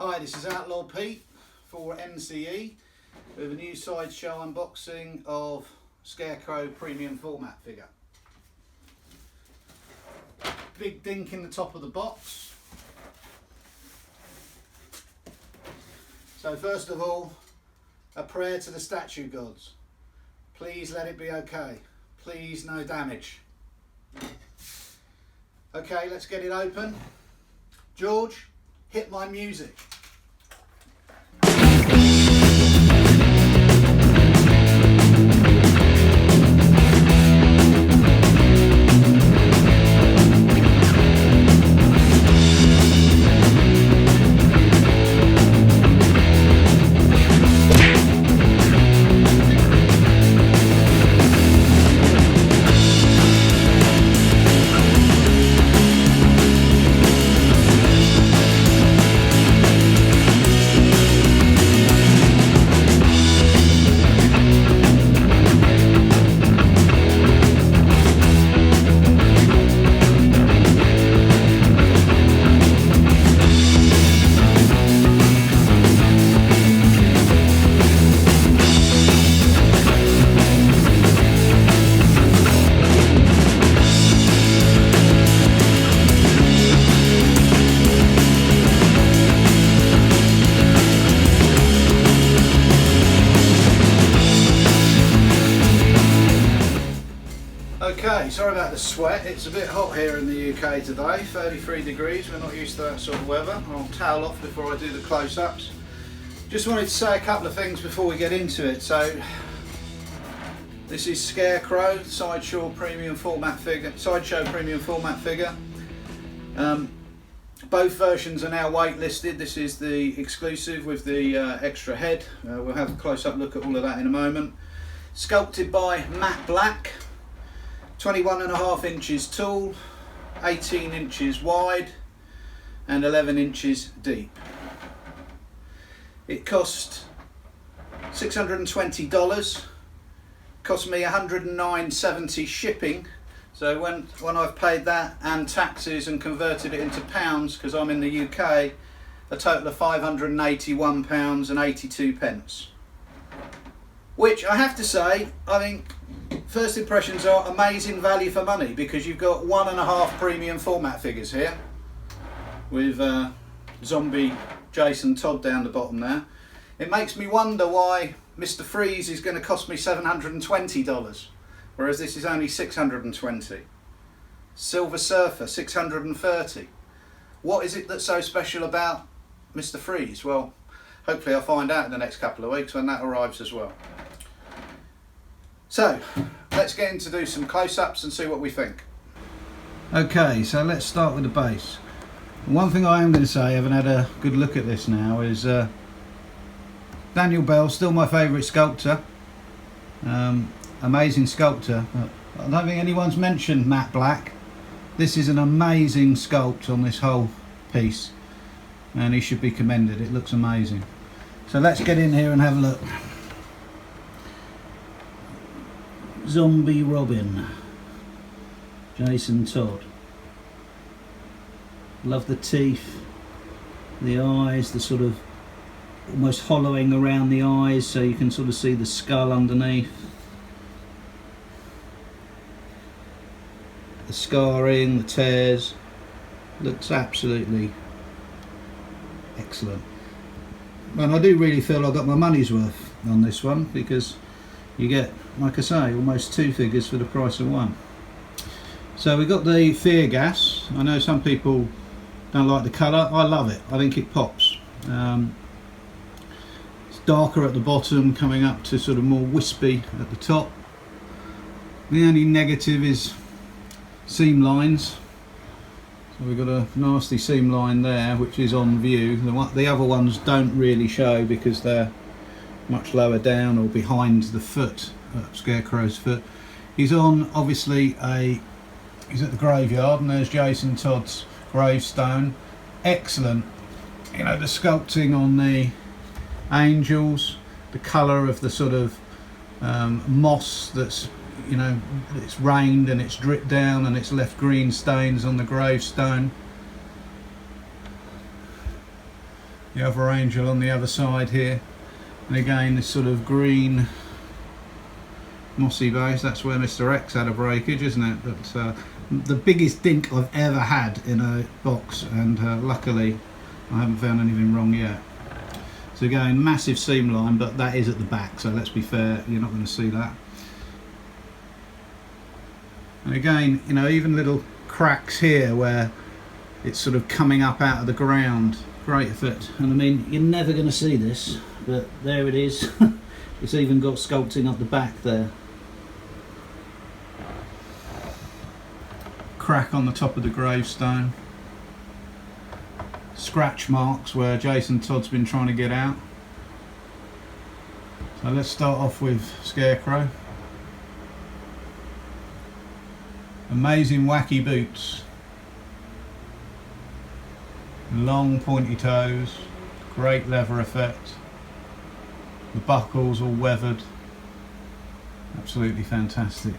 Hi, this is Outlaw Pete for MCE with a new Sideshow unboxing of Scarecrow Premium Format Figure. Big dink in the top of the box. So first of all, a prayer to the statue gods. Please let it be okay. Please no damage. Okay, let's get it open. George, hit my music. Okay, sorry about the sweat. It's a bit hot here in the UK today, 33 degrees. We're not used to that sort of weather. I'll towel off before I do the close-ups. Just wanted to say a couple of things before we get into it. So, this is Scarecrow, Sideshow Premium Format Figure. Both versions are now waitlisted. This is the exclusive with the extra head. We'll have a close-up look at all of that in a moment. Sculpted by Matte Black. 21.5 inches tall, 18 inches wide and 11 inches deep. It cost $620, cost me $109.70 shipping, so when I've paid that and taxes and converted it into pounds, because I'm in the UK, a total of £581.82, which I have to say, I think first impressions are amazing value for money, because you've got 1.5 premium format figures here with zombie Jason Todd down the bottom there. It makes me wonder why Mr. Freeze is going to cost me $720, whereas this is only $620. Silver Surfer, $630. What is it that's so special about Mr. Freeze? Well, hopefully I'll find out in the next couple of weeks when that arrives as well. So, let's get in to do some close-ups and see what we think. Okay, so let's start with the base. One thing I am going to say, having had a good look at this now, is Daniel Bell, still my favourite sculptor. Amazing sculptor. I don't think anyone's mentioned Matte Black. This is an amazing sculpt on this whole piece, and he should be commended. It looks amazing. So let's get in here and have a look. Zombie Robin, Jason Todd. Love the teeth, the eyes, the sort of almost hollowing around the eyes so you can sort of see the skull underneath. The scarring, the tears, looks absolutely excellent. And I do really feel I got my money's worth on this one, because you get, like I say, almost 2 figures for the price of 1. So we got the Fear Gas. I know some people don't like the colour. I love it. I think it pops. It's darker at the bottom, coming up to sort of more wispy at the top. The only negative is seam lines. So we've got a nasty seam line there, which is on view. The other ones don't really show because they're much lower down or behind the foot, Scarecrow's foot. He's on, obviously, he's at the graveyard, and there's Jason Todd's gravestone. Excellent. You know, the sculpting on the angels, the colour of the sort of moss that's, you know, it's rained and it's dripped down and it's left green stains on the gravestone. the other angel on the other side here, and again this sort of green mossy base. That's where Mr. X had a breakage, isn't it? That's the biggest dink I've ever had in a box, and luckily I haven't found anything wrong yet. So again, massive seam line, but that is at the back, so let's be fair, you're not going to see that. And again, you know, even little cracks here where it's sort of coming up out of the ground. Great effect. And I mean, you're never going to see this, but there it is. It's even got sculpting up the back there. Crack on the top of the gravestone. Scratch marks where Jason Todd's been trying to get out. So let's start off with Scarecrow. Amazing wacky boots. Long pointy toes. Great leather effect. The buckles all weathered. Absolutely fantastic.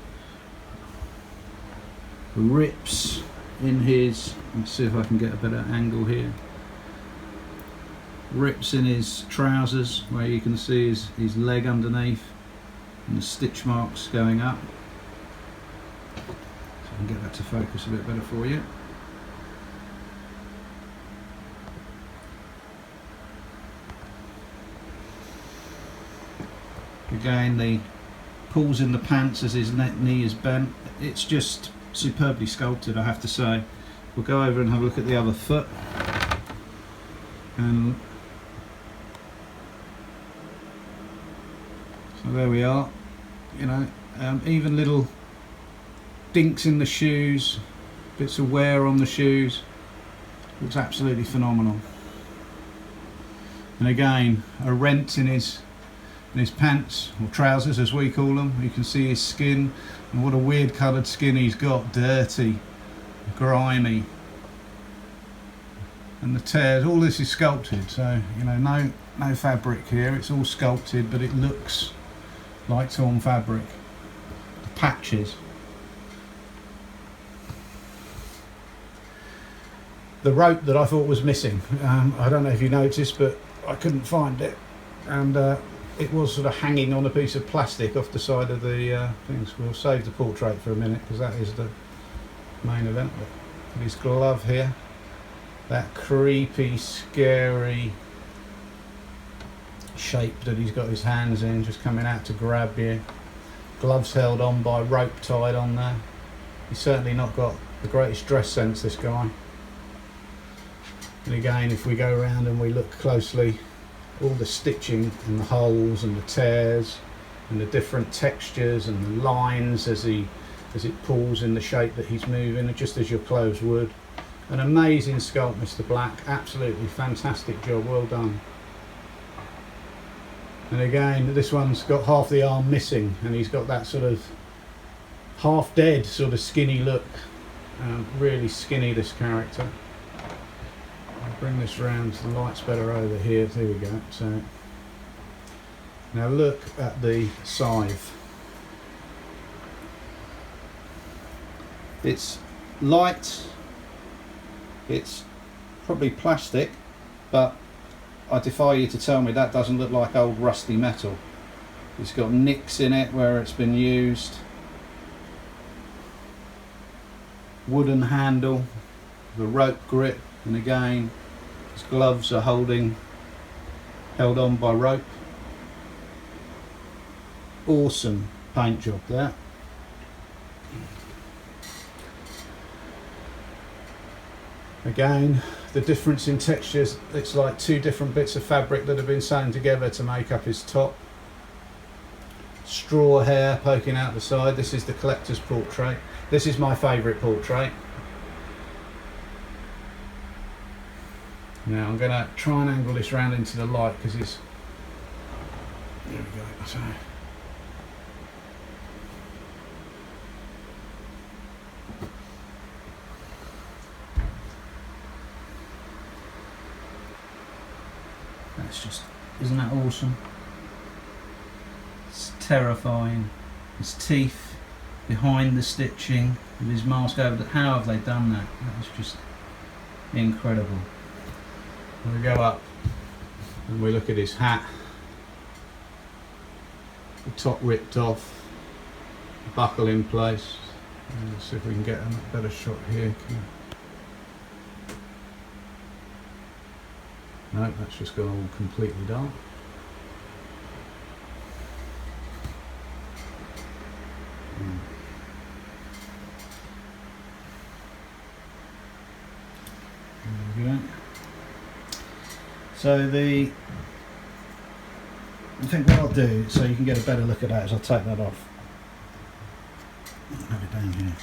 The rips in his, let's see if I can get a better angle here. Rips in his trousers where you can see his leg underneath and the stitch marks going up. So I can get that to focus a bit better for you. Again, the pulls in the pants as his knee is bent. It's just superbly sculpted, I have to say. We'll go over and have a look at the other foot. And so there we are. You know, even little dinks in the shoes, bits of wear on the shoes. Looks absolutely phenomenal. And again, a rent in his pants, or trousers as we call them. You can see his skin, and what a weird coloured skin he's got. Dirty, grimy, and the tears. All this is sculpted, so you know, no fabric here. It's all sculpted, but it looks like torn fabric. The patches. The rope that I thought was missing. I don't know if you noticed, but I couldn't find it, and it was sort of hanging on a piece of plastic off the side of the things. We'll save the portrait for a minute because that is the main event. But his glove here, that creepy, scary shape that he's got his hands in, just coming out to grab you. Gloves held on by rope tied on there. He's certainly not got the greatest dress sense, this guy. And again, if we go around and we look closely, all the stitching and the holes and the tears and the different textures and the lines as it pulls in the shape that he's moving, just as your clothes would. An amazing sculpt, Mr. Black. Absolutely fantastic job, well done. And again, this one's got half the arm missing, and he's got that sort of half dead sort of skinny look. Really skinny, this character. I'll bring this round so the light's better over here. There we go. So now look at the scythe. It's light, it's probably plastic, but I defy you to tell me that doesn't look like old rusty metal. It's got nicks in it where it's been used. Wooden handle, the rope grip, and again his gloves are held on by rope. Awesome paint job there. Again, the difference in textures, it's like two different bits of fabric that have been sewn together to make up his top. Straw hair poking out the side. This is the collector's portrait. This is my favourite portrait. Now I'm going to try and angle this round into the light because it's... There we go. Sorry. That's just... Isn't that awesome? It's terrifying. His teeth behind the stitching with his mask over the... How have they done that? That was just incredible. We go up. And we look at his hat, the top ripped off, the buckle in place. Let's see if we can get a better shot here. No, that's just gone all completely dark. There we go. So I think what I'll do, so you can get a better look at that, is I'll take that off. Have it down here.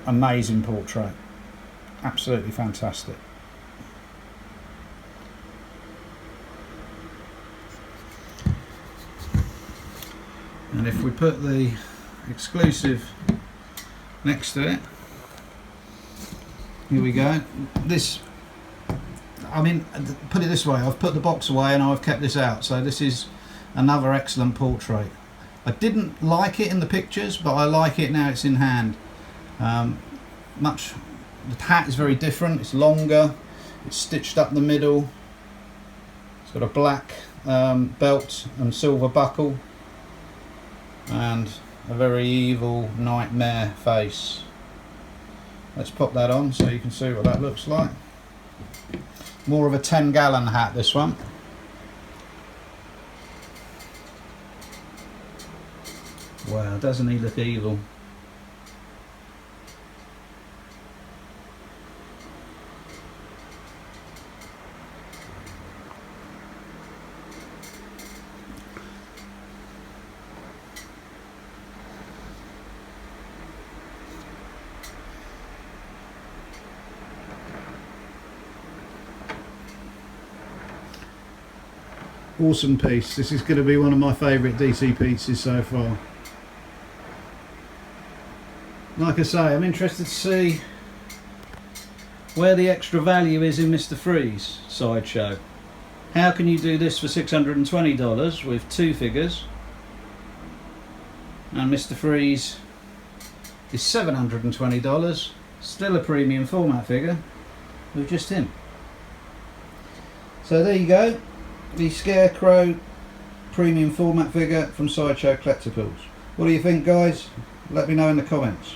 Amazing portrait, absolutely fantastic. And if we put the exclusive next to it, here we go. This, I mean, put it this way, I've put the box away and I've kept this out, so this is another excellent portrait. I didn't like it in the pictures, but I like it now it's in hand. The hat is very different, it's longer, it's stitched up the middle, it's got a black belt and silver buckle, and a very evil nightmare face. Let's pop that on so you can see what that looks like. More of a 10-gallon hat, this one. Wow, doesn't he look evil? Awesome piece. This is going to be one of my favourite DC pieces so far. Like I say, I'm interested to see where the extra value is in Mr. Freeze Sideshow. How can you do this for $620 with two figures, and Mr. Freeze is $720, still a premium format figure with just him. So there you go, the Scarecrow Premium Format Figure from Sideshow Collectibles. What do you think, guys? Let me know in the comments.